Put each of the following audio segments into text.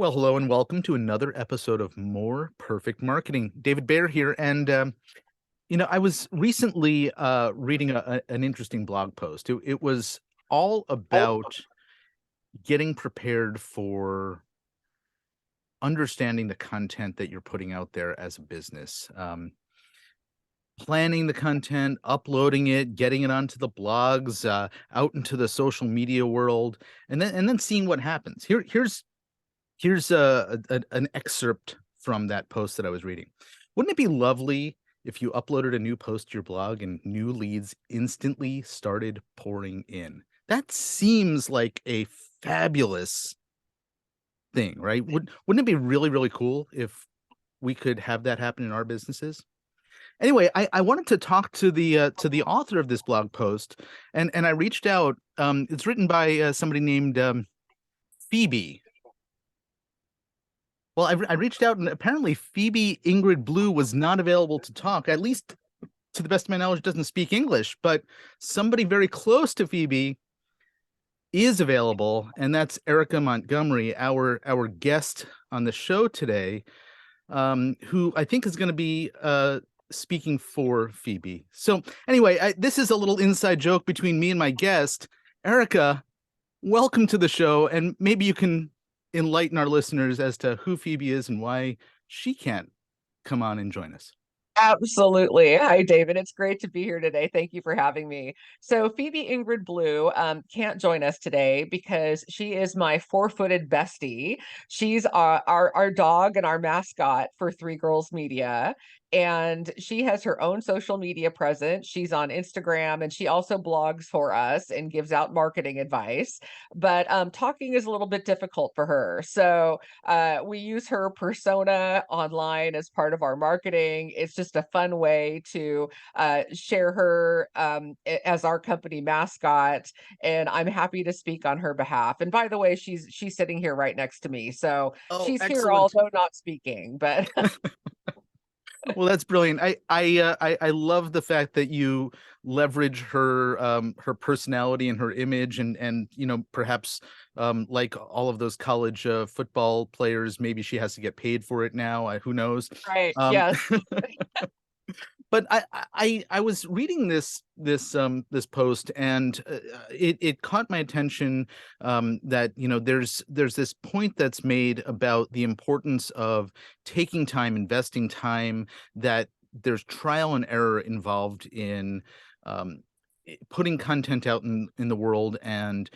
Well, hello and welcome to another episode of More Perfect Marketing. David Baer here, and I was recently reading an interesting blog post. It was all about getting prepared for understanding the content that you're putting out there as a business. Planning the content, uploading it, getting it onto the blogs, out into the social media world, and then seeing what happens. Here's an excerpt from that post that I was reading. Wouldn't it be lovely if you uploaded a new post to your blog and new leads instantly started pouring in? That seems like a fabulous thing, right? Wouldn't it be really, really cool if we could have that happen in our businesses? Anyway, I wanted to talk to the author of this blog post, and I reached out. It's written by somebody named Phoebe. Well, I reached out, and apparently Phoebe Ingrid Blue was not available to talk. At least, to the best of my knowledge, doesn't speak English. But somebody very close to Phoebe is available, and that's Erika Montgomery, our guest on the show today, who I think is going to be speaking for Phoebe. So anyway, this is a little inside joke between me and my guest, Erika. Welcome to the show, and maybe you can enlighten our listeners as to who Phoebe is and why she can't come on and join us. Absolutely. Hi, David. It's great to be here today. Thank you for having me. So, Phoebe Ingrid Blue can't join us today because she is my four-footed bestie. She's our dog and our mascot for Three Girls Media. And she has her own social media presence. She's on Instagram and she also blogs for us and gives out marketing advice. But talking is a little bit difficult for her. So, we use her persona online as part of our marketing. It's just a fun way to share her as our company mascot, and I'm happy to speak on her behalf. And by the way, she's sitting here right next to me, so Oh, she's here excellent. although not speaking. But Well, that's brilliant. I love the fact that you leverage her personality and her image, and perhaps like all of those college football players, maybe she has to get paid for it now. Who knows? right, Um, yes. But I was reading this post, and it caught my attention, that there's this point that's made about the importance of taking time, investing time, that there's trial and error involved in putting content out in the world, and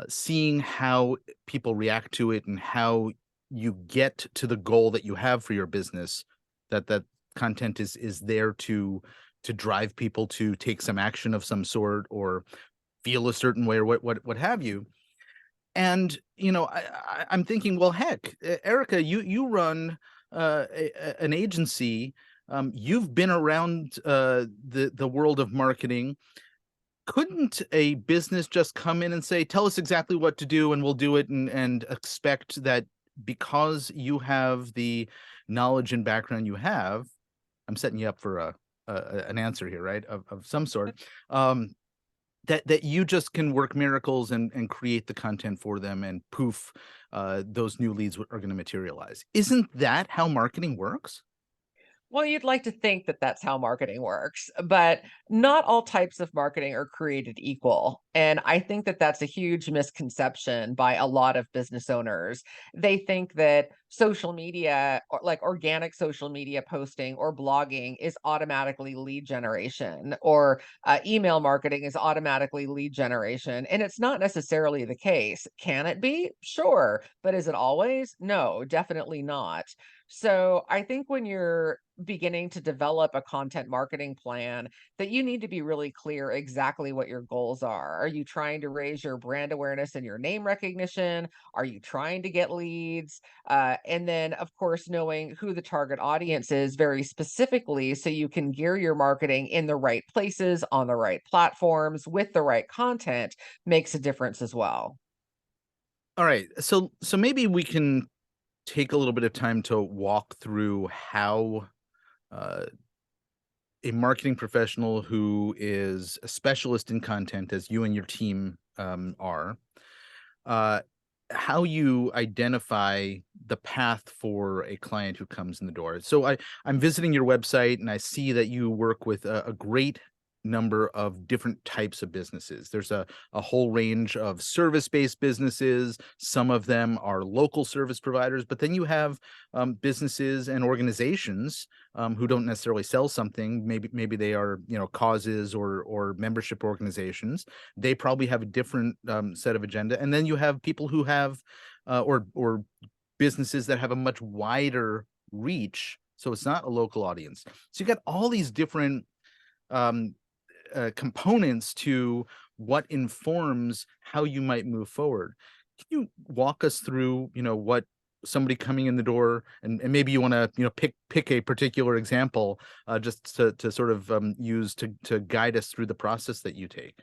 seeing how people react to it, and how you get to the goal that you have for your business. That content is there to drive people to take some action of some sort, or feel a certain way, or what have you. And I'm thinking, well, heck, Erica, you run an agency. You've been around the world of marketing. Couldn't a business just come in and say, tell us exactly what to do and we'll do it, and expect that because you have the knowledge and background you have, I'm setting you up for an answer here, right? Of some sort. That you just can work miracles and create the content for them, and poof, those new leads are going to materialize. Isn't that how marketing works? Well, you'd like to think that that's how marketing works, but not all types of marketing are created equal. And I think that that's a huge misconception by a lot of business owners. They think that social media, or like organic social media posting or blogging, is automatically lead generation, or email marketing is automatically lead generation. And it's not necessarily the case. Can it be? Sure. But is it always? No, definitely not. So I think when you're beginning to develop a content marketing plan, that you need to be really clear exactly what your goals are. Are you trying to raise your brand awareness and your name recognition? Are you trying to get leads? And then, of course, knowing who the target audience is very specifically, so you can gear your marketing in the right places, on the right platforms, with the right content, makes a difference as well. All right. So maybe we can take a little bit of time to walk through how uh, a marketing professional who is a specialist in content, as you and your team are, uh, how you identify the path for a client who comes in the door. So I'm visiting your website and I see that you work with a great number of different types of businesses. There's a whole range of service-based businesses. Some of them are local service providers, but then you have businesses and organizations who don't necessarily sell something. Maybe they are, causes or membership organizations. They probably have a different set of agenda. And then you have people who have or businesses that have a much wider reach. So it's not a local audience. So you got all these different um, components to what informs how you might move forward. Can you walk us through, what somebody coming in the door, and maybe you want to, pick a particular example, just to sort of use to guide us through the process that you take?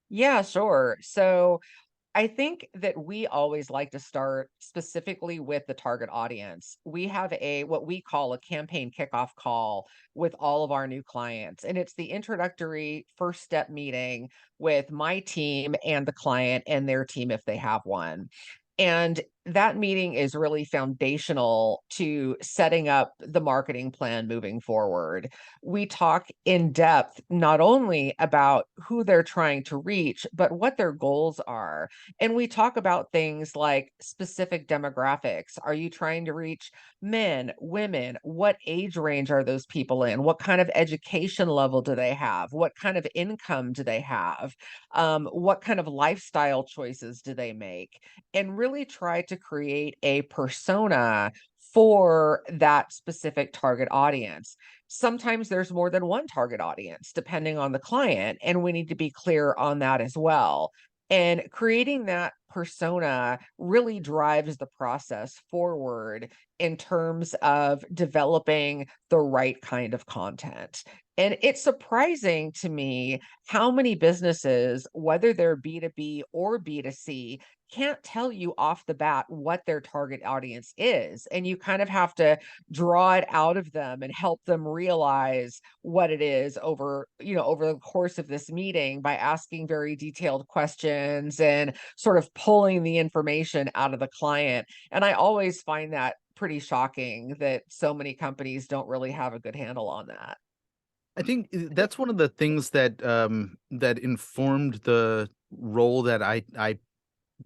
Yeah, sure. So I think that we always like to start specifically with the target audience. We have a what we call a campaign kickoff call with all of our new clients, and it's the introductory first step meeting with my team and the client and their team if they have one. And that meeting is really foundational to setting up the marketing plan moving forward. We talk in depth not only about who they're trying to reach, but what their goals are. And we talk about things like specific demographics. Are you trying to reach men, women? What age range are those people in? What kind of education level do they have? What kind of income do they have? What kind of lifestyle choices do they make? And really try to create a persona for that specific target audience. Sometimes there's more than one target audience, depending on the client, and we need to be clear on that as well. And creating that persona really drives the process forward in terms of developing the right kind of content. And it's surprising to me how many businesses, whether they're B2B or B2C, can't tell you off the bat what their target audience is. And you kind of have to draw it out of them and help them realize what it is over the course of this meeting by asking very detailed questions and sort of pulling the information out of the client. And I always find that pretty shocking that so many companies don't really have a good handle on that. I think that's one of the things that informed the role that I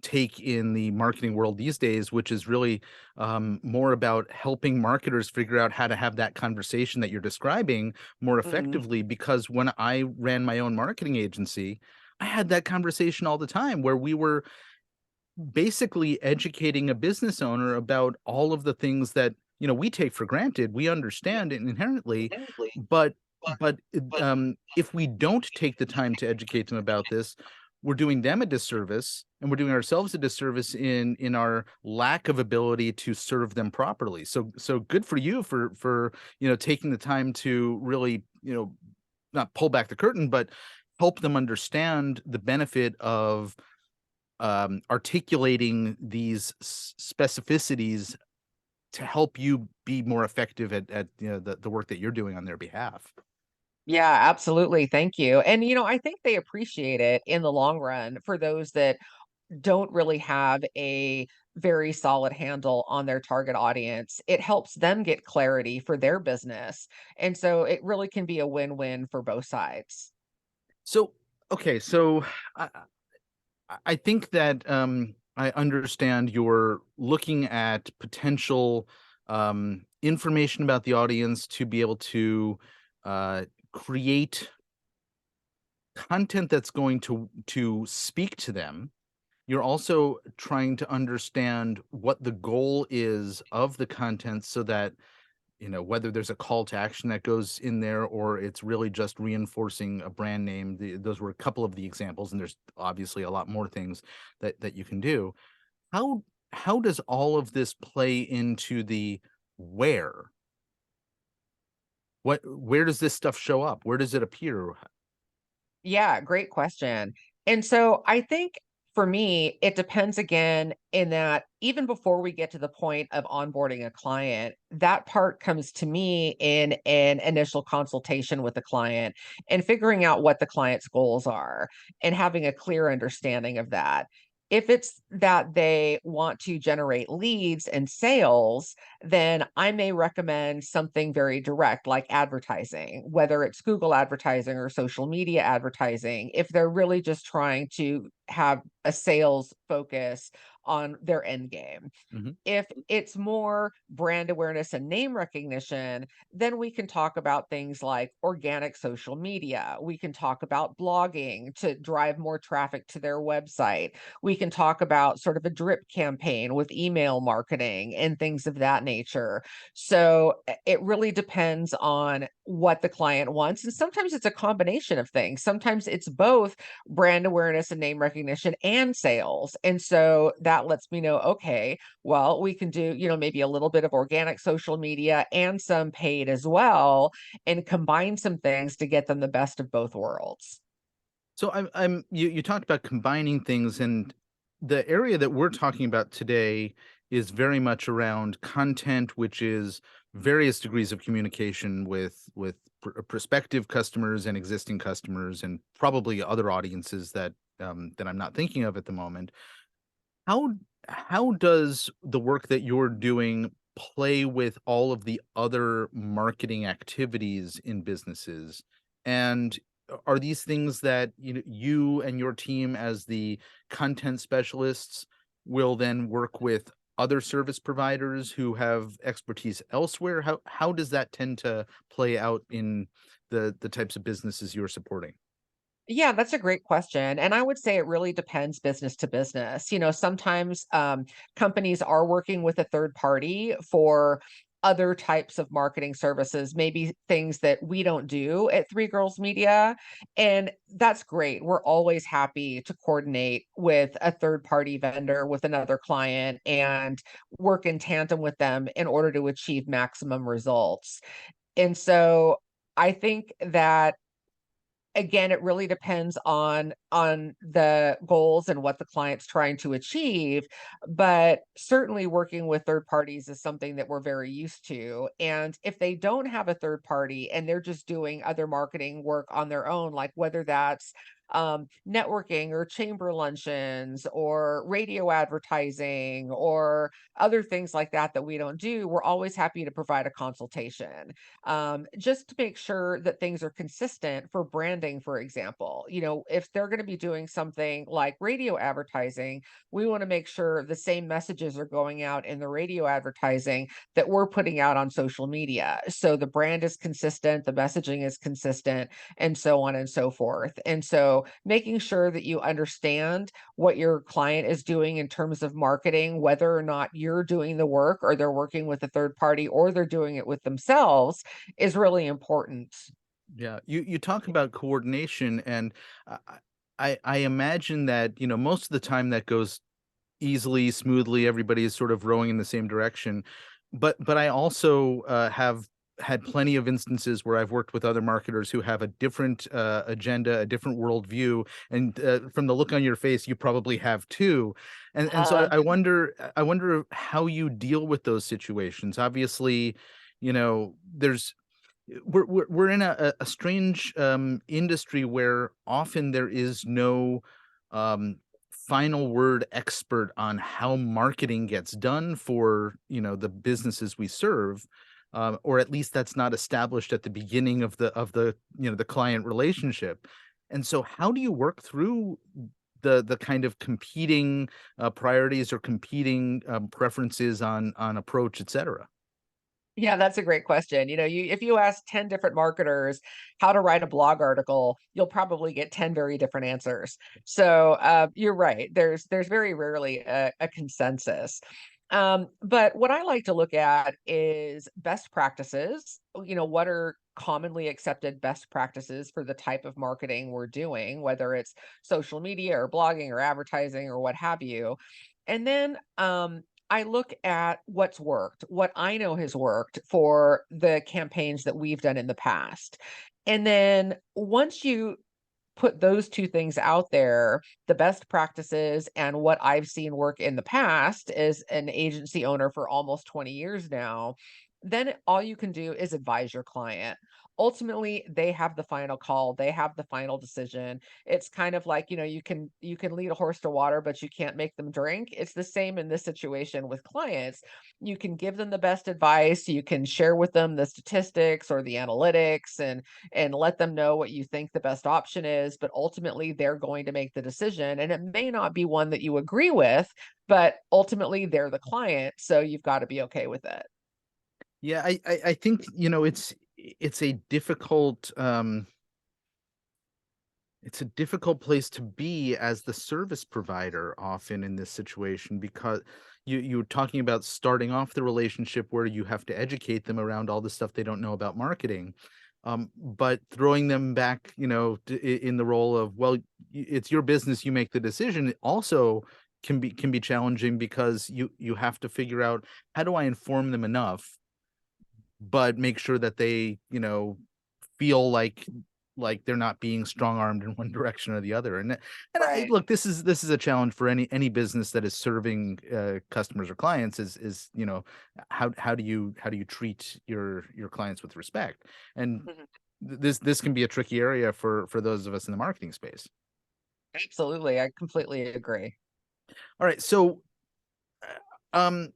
take in the marketing world these days, which is really more about helping marketers figure out how to have that conversation that you're describing more Mhm. effectively. Because when I ran my own marketing agency, I had that conversation all the time where we were basically educating a business owner about all of the things that we take for granted, we understand it inherently, but if we don't take the time to educate them about this, we're doing them a disservice and we're doing ourselves a disservice in our lack of ability to serve them properly. So good for you for taking the time to really not pull back the curtain, but help them understand the benefit of articulating these specificities to help you be more effective at the work that you're doing on their behalf. Yeah, absolutely. Thank you. And, I think they appreciate it in the long run for those that don't really have a very solid handle on their target audience. It helps them get clarity for their business. And so it really can be a win-win for both sides. So okay, so I, I think that I understand you're looking at potential information about the audience to be able to create content that's going to speak to them. You're also trying to understand what the goal is of the content so that, whether there's a call to action that goes in there or it's really just reinforcing a brand name. Those were a couple of the examples, and there's obviously a lot more things that you can do. How how does all of this play into the where? Where does this stuff show up? Where does it appear? Yeah, great question. And so I think for me, it depends again in that even before we get to the point of onboarding a client, that part comes to me in an initial consultation with the client and figuring out what the client's goals are and having a clear understanding of that. If it's that they want to generate leads and sales, then I may recommend something very direct like advertising, whether it's Google advertising or social media advertising, if they're really just trying to have a sales focus on their end game. Mhm. If it's more brand awareness and name recognition, then we can talk about things like organic social media. We can talk about blogging to drive more traffic to their website. We can talk about sort of a drip campaign with email marketing and things of that nature. So it really depends on what the client wants. And sometimes it's a combination of things. Sometimes it's both brand awareness and name recognition and sales. And so that lets me know, okay, well, we can do, maybe a little bit of organic social media and some paid as well, and combine some things to get them the best of both worlds. So you talked about combining things, and the area that we're talking about today is very much around content, which is various degrees of communication with prospective customers and existing customers, and probably other audiences that I'm not thinking of at the moment. How how does the work that you're doing play with all of the other marketing activities in businesses? And are these things that you and your team as the content specialists will then work with other service providers who have expertise elsewhere? How does that tend to play out in the types of businesses you're supporting? Yeah, that's a great question. And I would say it really depends business to business. Sometimes companies are working with a third party for other types of marketing services, maybe things that we don't do at Three Girls Media. And that's great. We're always happy to coordinate with a third party vendor, with another client, and work in tandem with them in order to achieve maximum results. And so I think that again, it really depends on the goals and what the client's trying to achieve, but certainly working with third parties is something that we're very used to. And if they don't have a third party and they're just doing other marketing work on their own, like whether that's networking or chamber luncheons or radio advertising or other things like that that we don't do, we're always happy to provide a consultation, just to make sure that things are consistent for branding, for example. If they're going to be doing something like radio advertising, we want to make sure the same messages are going out in the radio advertising that we're putting out on social media. So the brand is consistent, the messaging is consistent, and so on and so forth. And so making sure that you understand what your client is doing in terms of marketing, whether or not you're doing the work or they're working with a third party or they're doing it with themselves is really important. Yeah, you talk about coordination, and I I imagine that, most of the time that goes easily, smoothly, everybody is sort of rowing in the same direction. But I also, have had plenty of instances where I've worked with other marketers who have a different, agenda, a different worldview, and, from the look on your face, you probably have too. And so Uh, I wonder how you deal with those situations. Obviously, there's we're in a strange, industry where often there is no, um, final word expert on how marketing gets done for, the businesses we serve, or at least that's not established at the beginning of the client relationship. And so how do you work through the kind of competing, priorities or competing, preferences on approach, et cetera? yeah, that's a great question. If you ask 10 different marketers how to write a blog article, you'll probably get 10 very different answers. So you're right. There's very rarely a consensus. But what I like to look at is best practices. What are commonly accepted best practices for the type of marketing we're doing, whether it's social media or blogging or advertising or what have you. And then I look at what's worked, what I know has worked for the campaigns that we've done in the past. And then once you put those two things out there, the best practices and what I've seen work in the past as an agency owner for almost 20 years now, then all you can do is advise your client ultimately they have the final call, they have the final decision. It's kind of like, you can lead a horse to water, but you can't make them drink. It's the same in this situation with clients. You can give them the best advice, you can share with them the statistics or the analytics, and let them know what you think the best option is, but ultimately they're going to make the decision, and it may not be one that you agree with, but ultimately they're the client, so you've got to be okay with it. Yeah, I think, it's a difficult it's a difficult place to be as the service provider often in this situation, because you're talking about starting off the relationship where you have to educate them around all the stuff they don't know about marketing. But throwing them back, in the role of, well, it's your business, you make the decision, it also can be challenging, because you have to figure out, how do I inform them enough but make sure that they, feel like they're not being strong armed in one direction or the other. And I Right. look, this is a challenge for any business that is serving customers or clients, is, how do you treat your clients with respect. And Mhm. this can be a tricky area for those of us in the marketing space. Absolutely, I completely agree. All right, so um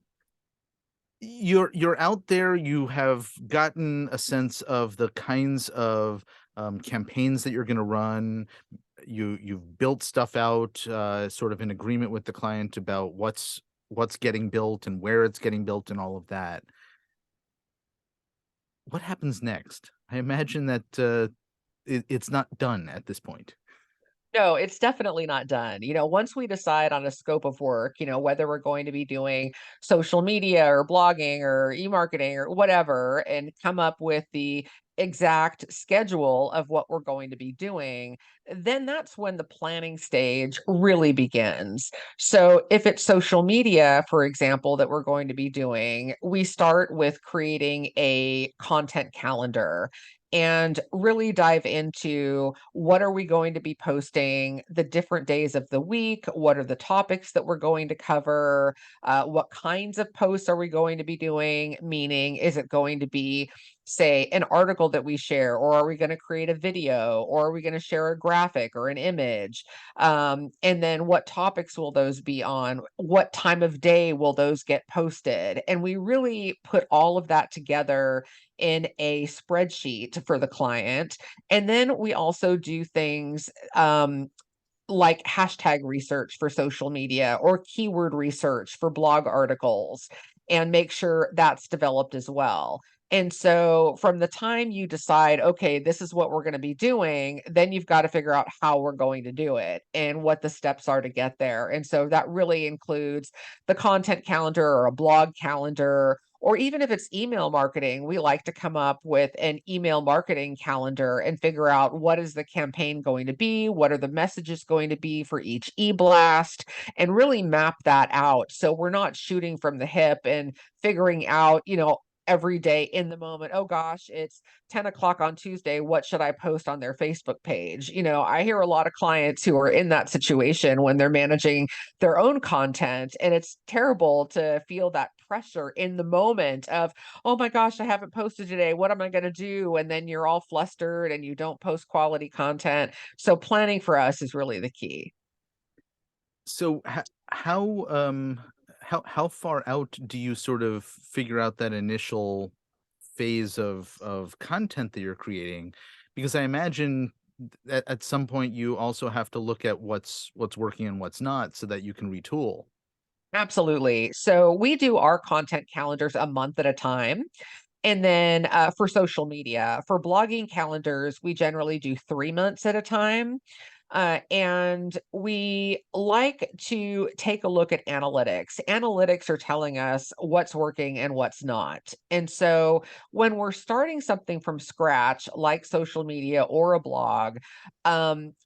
you're out there, you have gotten a sense of the kinds of campaigns that you're going to run. You've built stuff out, sort of in agreement with the client about what's getting built and where it's getting built and all of that. What happens next? I imagine that it's not done at this point. No, it's definitely not done. Once we decide on a scope of work, whether we're going to be doing social media or blogging or e-marketing or whatever, and come up with the exact schedule of what we're going to be doing, then that's when the planning stage really begins. So if it's social media, for example, that we're going to be doing, we start with creating a content calendar and really dive into what are we going to be posting the different days of the week, what are the topics that we're going to cover, what kinds of posts are we going to be doing, meaning is it going to be, say, an article that we share, or are we going to create a video, or are we going to share a graphic or an image, and then what topics will those be on, what time of day will those get posted, and we really put all of that together in a spreadsheet for the client. And then we also do things like hashtag research for social media or keyword research for blog articles, and make sure that's developed as well. And so from the time you decide, okay, this is what we're going to be doing, then you've got to figure out how we're going to do it and what the steps are to get there. And so that really includes the content calendar or a blog calendar, or even if it's email marketing, we like to come up with an email marketing calendar and figure out what is the campaign going to be, what are the messages going to be for each e-blast, and really map that out. So we're not shooting from the hip and figuring out, every day in the moment, oh gosh, it's 10 o'clock on Tuesday. What should I post on their Facebook page? I hear a lot of clients who are in that situation when they're managing their own content. And it's terrible to feel that pressure in the moment of, oh my gosh, I haven't posted today. What am I going to do? And then you're all flustered and you don't post quality content. So planning for us is really the key. So how far out do you sort of figure out that initial phase of content that you're creating? Because I imagine at some point you also have to look at what's working and what's not, so that you can retool. Absolutely. So we do our content calendars a month at a time. And then for social media, for blogging calendars, we generally do 3 months at a time. And we like to take a look at analytics. Analytics are telling us what's working and what's not. And so when we're starting something from scratch, like social media or a blog,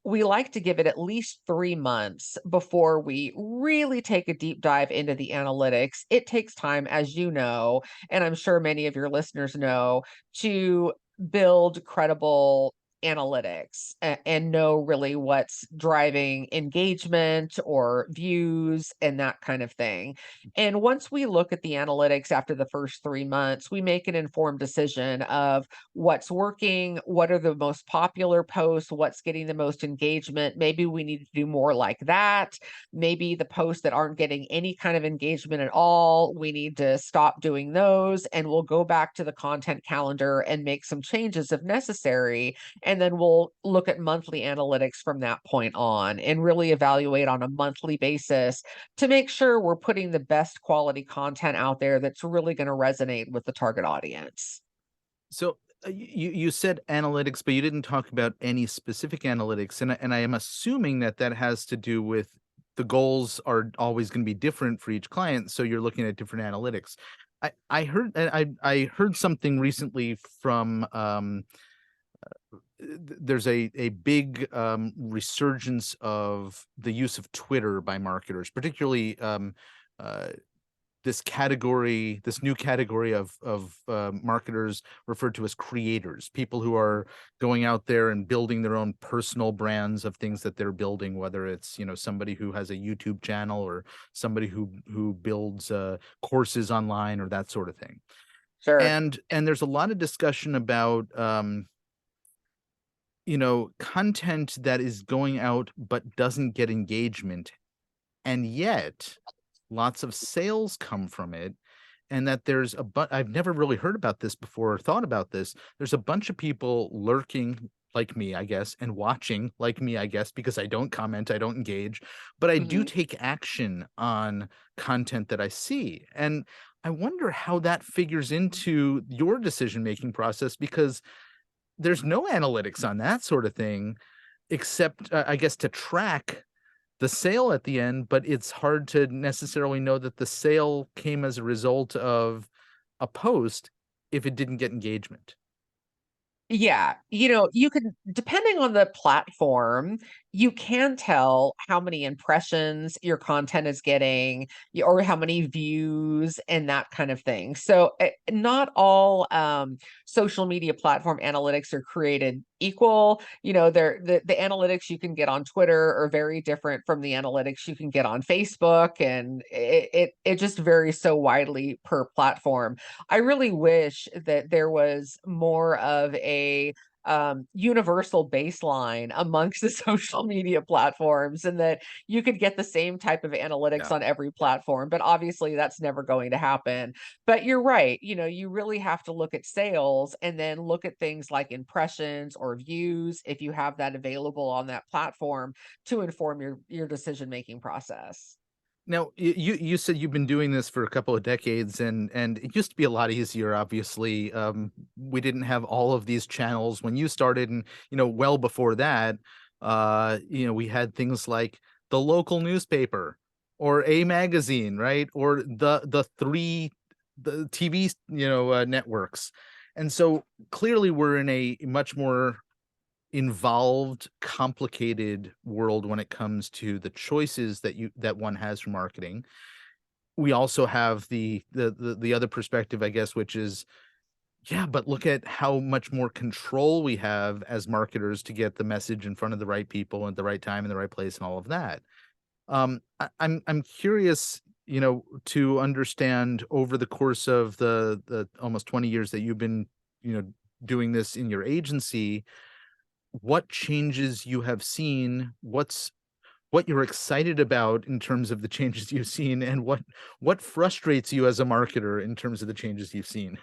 we like to give it at least 3 months before we really take a deep dive into the analytics. It takes time, as you know, and I'm sure many of your listeners know, to build credible analytics and know really what's driving engagement or views and that kind of thing. And once we look at the analytics after the first 3 months, we make an informed decision of what's working, what are the most popular posts, what's getting the most engagement. Maybe we need to do more like that. Maybe the posts that aren't getting any kind of engagement at all, we need to stop doing those, and we'll go back to the content calendar and make some changes if necessary. And then we'll look at monthly analytics from that point on and really evaluate on a monthly basis to make sure we're putting the best quality content out there that's really going to resonate with the target audience. So you said analytics, but you didn't talk about any specific analytics, and I am assuming that that has to do with the goals are always going to be different for each client, so you're looking at different analytics. I heard something recently from there's a big resurgence of the use of Twitter by marketers, particularly uh, this new category of marketers referred to as creators, people who are going out there and building their own personal brands of things that they're building, whether it's, you know, somebody who has a YouTube channel or somebody who builds courses online or that sort of thing. Sure. And there's a lot of discussion about you know, content that is going out but doesn't get engagement, and yet lots of sales come from it. And that there's I've never really heard about this before or thought about this. There's a bunch of people lurking like me, I guess, and watching like me, I guess, because I don't comment, I don't engage, but I do Mhm. take action on content that I see. And I wonder how that figures into your decision-making process, because there's no analytics on that sort of thing, except, I guess, to track the sale at the end, but it's hard to necessarily know that the sale came as a result of a post if it didn't get engagement. Yeah, you can, depending on the platform, you can tell how many impressions your content is getting or how many views and that kind of thing. So, not all social media platform analytics are created equal. The analytics you can get on Twitter are very different from the analytics you can get on Facebook, and it just varies so widely per platform. I really wish that there was more of a universal baseline amongst the social media platforms and that you could get the same type of analytics Yeah. on every platform. But obviously, that's never going to happen. But you're right. You really have to look at sales and then look at things like impressions or views if you have that available on that platform to inform your decision making process. Now, you said you've been doing this for a couple of decades, and it used to be a lot easier, obviously. We didn't have all of these channels when you started, and, you know, well before that, you know, we had things like the local newspaper or a magazine, right? Or the TV, you know, networks. And so clearly we're in a much more involved, complicated world when it comes to the choices that one has for marketing. We also have the other perspective, I guess, which is, yeah, but look at how much more control we have as marketers to get the message in front of the right people at the right time in the right place and all of that. I'm curious, you know, to understand over the course of the almost 20 years that you've been, you know, doing this in your agency, what changes you have seen, what you're excited about in terms of the changes you've seen, and what frustrates you as a marketer in terms of the changes you've seen.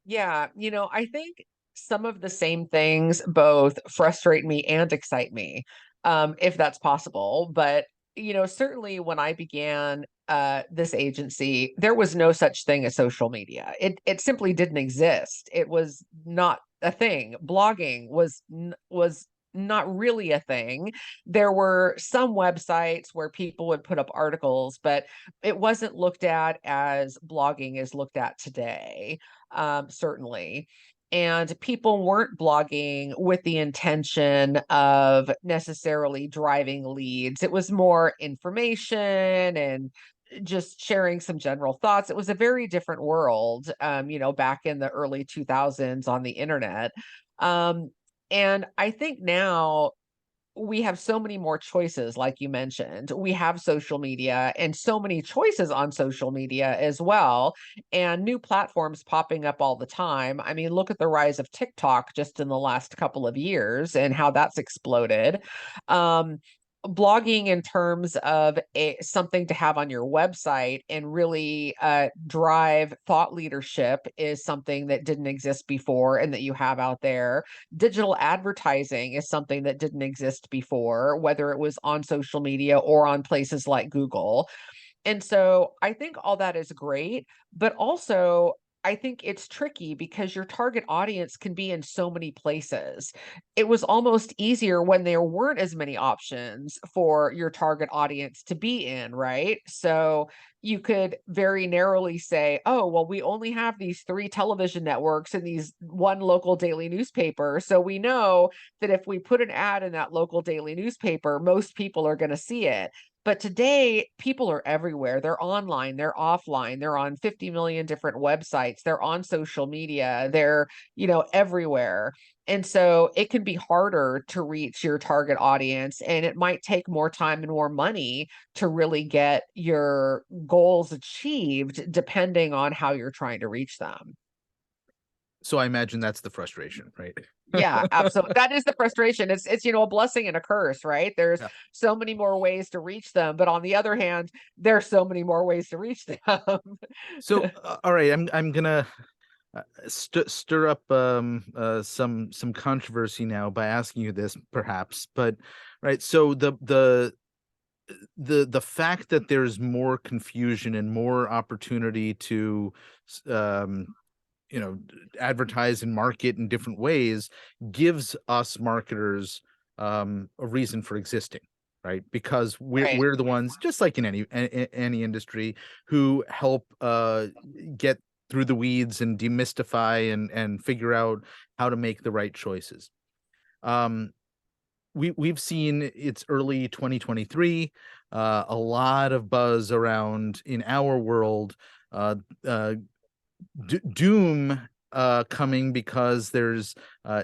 Yeah, I think some of the same things both frustrate me and excite me, if that's possible. But, certainly when I began this agency, there was no such thing as social media. It simply didn't exist. It was not a thing. Blogging was not really a thing. There were some websites where people would put up articles, but it wasn't looked at as blogging is looked at today, certainly. And people weren't blogging with the intention of necessarily driving leads. It was more information and just sharing some general thoughts. It was a very different world, back in the early 2000s on the internet. Um, And I think now we have so many more choices, like you mentioned. We have social media and so many choices on social media as well, and new platforms popping up all the time. I mean, look at the rise of TikTok just in the last couple of years and how that's exploded. Um, Blogging in terms of something to have on your website and really drive thought leadership is something that didn't exist before and that you have out there. Digital advertising is something that didn't exist before, whether it was on social media or on places like Google. And so I think all that is great, but also I think it's tricky because your target audience can be in so many places. It was almost easier when there weren't as many options for your target audience to be in, right? So you could very narrowly say, oh, well, we only have these three television networks and these one local daily newspaper. So we know that if we put an ad in that local daily newspaper, most people are going to see it. But today, people are everywhere. They're online, they're offline, they're on 50 million different websites, they're on social media, they're, everywhere. And so it can be harder to reach your target audience, and it might take more time and more money to really get your goals achieved, depending on how you're trying to reach them. So I imagine that's the frustration, right? Yeah, absolutely. That is the frustration. It's a blessing and a curse, right? There's Yeah. so many more ways to reach them, but on the other hand, there's so many more ways to reach them. So all right, I'm gonna stir up some controversy now by asking you this, perhaps. But right, so the fact that there's more confusion and more opportunity to s- um advertise and market in different ways gives us marketers a reason for existing, right? Because Right. we're the ones, just like in any industry, who help get through the weeds and demystify and figure out how to make the right choices. um we've seen, it's early 2023, a lot of buzz around in our world, uh uh doom coming because there's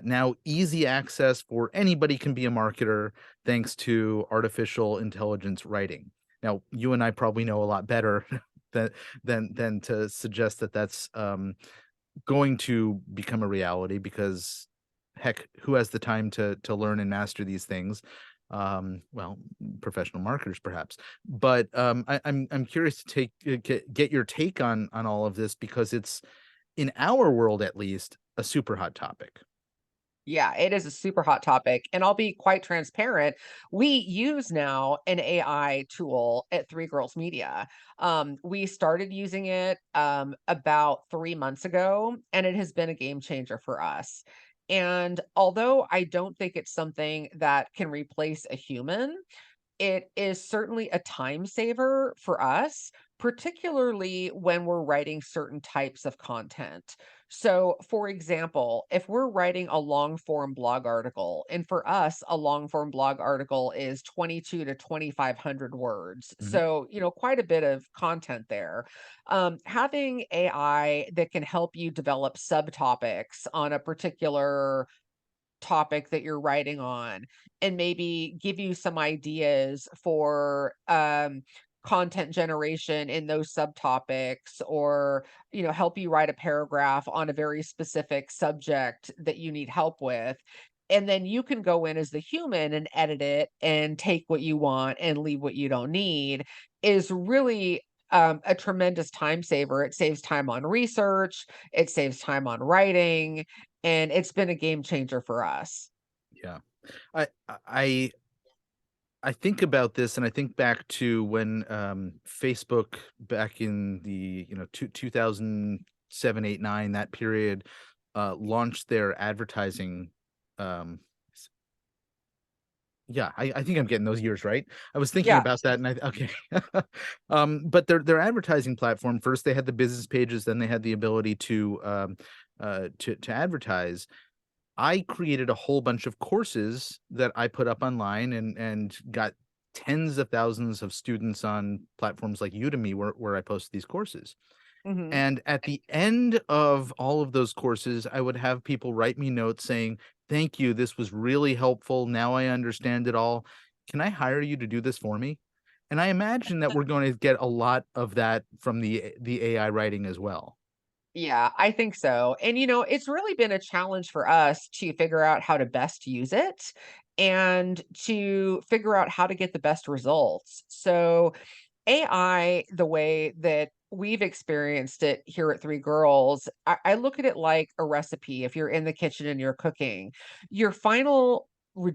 now easy access for anybody can be a marketer thanks to artificial intelligence writing. Now, you and I probably know a lot better than to suggest that that's going to become a reality, because heck, who has the time to learn and master these things? Well, professional marketers perhaps. But I'm curious to get your take on all of this, because it's, in our world at least, a super hot topic. Yeah, it is a super hot topic. And I'll be quite transparent. We use now an AI tool at Three Girls Media. We started using it about 3 months ago, and it has been a game changer for us. And although I don't think it's something that can replace a human, it is certainly a time saver for us, particularly when we're writing certain types of content. So, for example, if we're writing a long form blog article, and for us, a long form blog article is 22 to 2,500 words. Mhm. So, quite a bit of content there. Having AI that can help you develop subtopics on a particular topic that you're writing on and maybe give you some ideas for content generation in those subtopics, or help you write a paragraph on a very specific subject that you need help with, and then you can go in as the human and edit it and take what you want and leave what you don't need, is really a tremendous time saver. It saves time on research, it saves time on writing, and it's been a game changer for us. Yeah. I I think about this, and I think back to when Facebook, back in the, 2007, 8, 9, that period, launched their advertising. um Yeah, I think I'm getting those years right. I was thinking Yeah. about that, and okay. But their advertising platform, first they had the business pages, then they had the ability to advertise. I created a whole bunch of courses that I put up online, and got tens of thousands of students on platforms like Udemy, where I posted these courses. Mhm. And at the end of all of those courses, I would have people write me notes saying, Thank you. This was really helpful. Now I understand it all. Can I hire you to do this for me? And I imagine that we're going to get a lot of that from the AI writing as well. Yeah, I think so. And it's really been a challenge for us to figure out how to best use it and to figure out how to get the best results. So, AI, the way that we've experienced it here at Three Girls, I look at it like a recipe. If you're in the kitchen and you're cooking, your final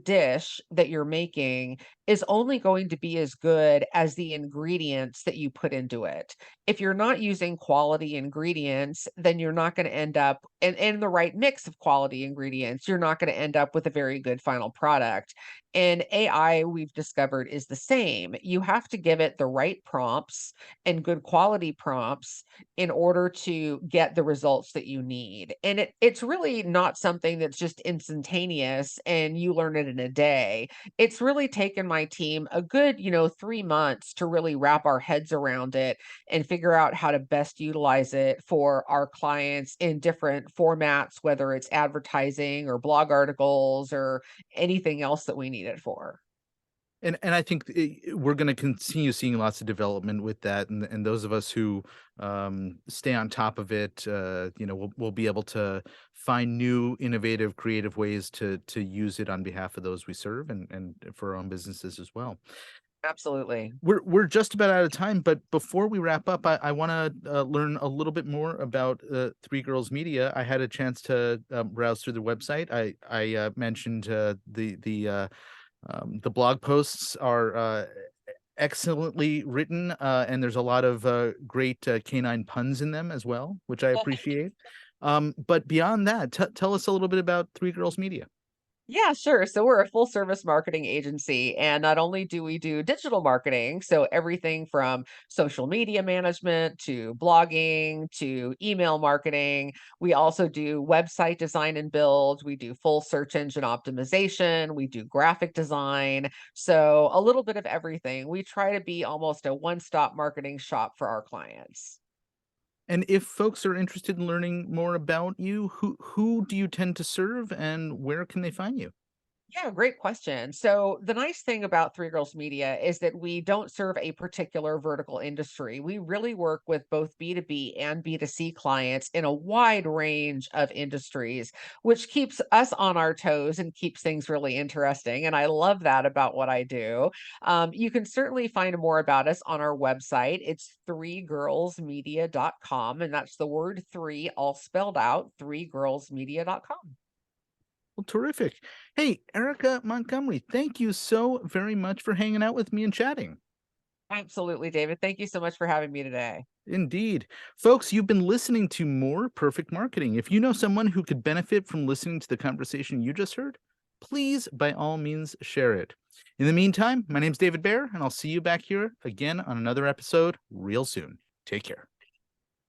dish that you're making is only going to be as good as the ingredients that you put into it. If you're not using quality ingredients, then you're not going to end up in the right mix of quality ingredients. You're not going to end up with a very good final product. And AI, we've discovered, is the same. You have to give it the right prompts and good quality prompts in order to get the results that you need. And it's really not something that's just instantaneous and you learn it in a day. It's really taken my team a good, 3 months to really wrap our heads around it and figure out how to best utilize it for our clients in different formats, whether it's advertising or blog articles or anything else that we need it for. And I think we're going to continue seeing lots of development with that, and those of us who stay on top of it, we'll be able to find new, innovative, creative ways to use it on behalf of those we serve and for our own businesses as well. Absolutely. We're just about out of time, but before we wrap up, I want to learn a little bit more about Three Girls Media. I had a chance to browse through the website. I mentioned the blog posts are excellently written, and there's a lot of great canine puns in them as well, which I appreciate. But beyond that, tell us a little bit about Three Girls Media. Yeah, sure. So we're a full service marketing agency. And not only do we do digital marketing, so everything from social media management to blogging to email marketing, we also do website design and build. We do full search engine optimization. We do graphic design. So a little bit of everything. We try to be almost a one stop marketing shop for our clients. And if folks are interested in learning more about you, who do you tend to serve, and where can they find you? Yeah, great question. So, the nice thing about Three Girls Media is that we don't serve a particular vertical industry. We really work with both B2B and B2C clients in a wide range of industries, which keeps us on our toes and keeps things really interesting. And I love that about what I do. You can certainly find more about us on our website. It's threegirlsmedia.com, and that's the word three all spelled out, threegirlsmedia.com. Well, terrific. Hey, Erica Montgomery, thank you so very much for hanging out with me and chatting. Absolutely, David. Thank you so much for having me today. Indeed. Folks, you've been listening to More Perfect Marketing. If you know someone who could benefit from listening to the conversation you just heard, please, by all means, share it. In the meantime, my name's David Baer, and I'll see you back here again on another episode real soon. Take care.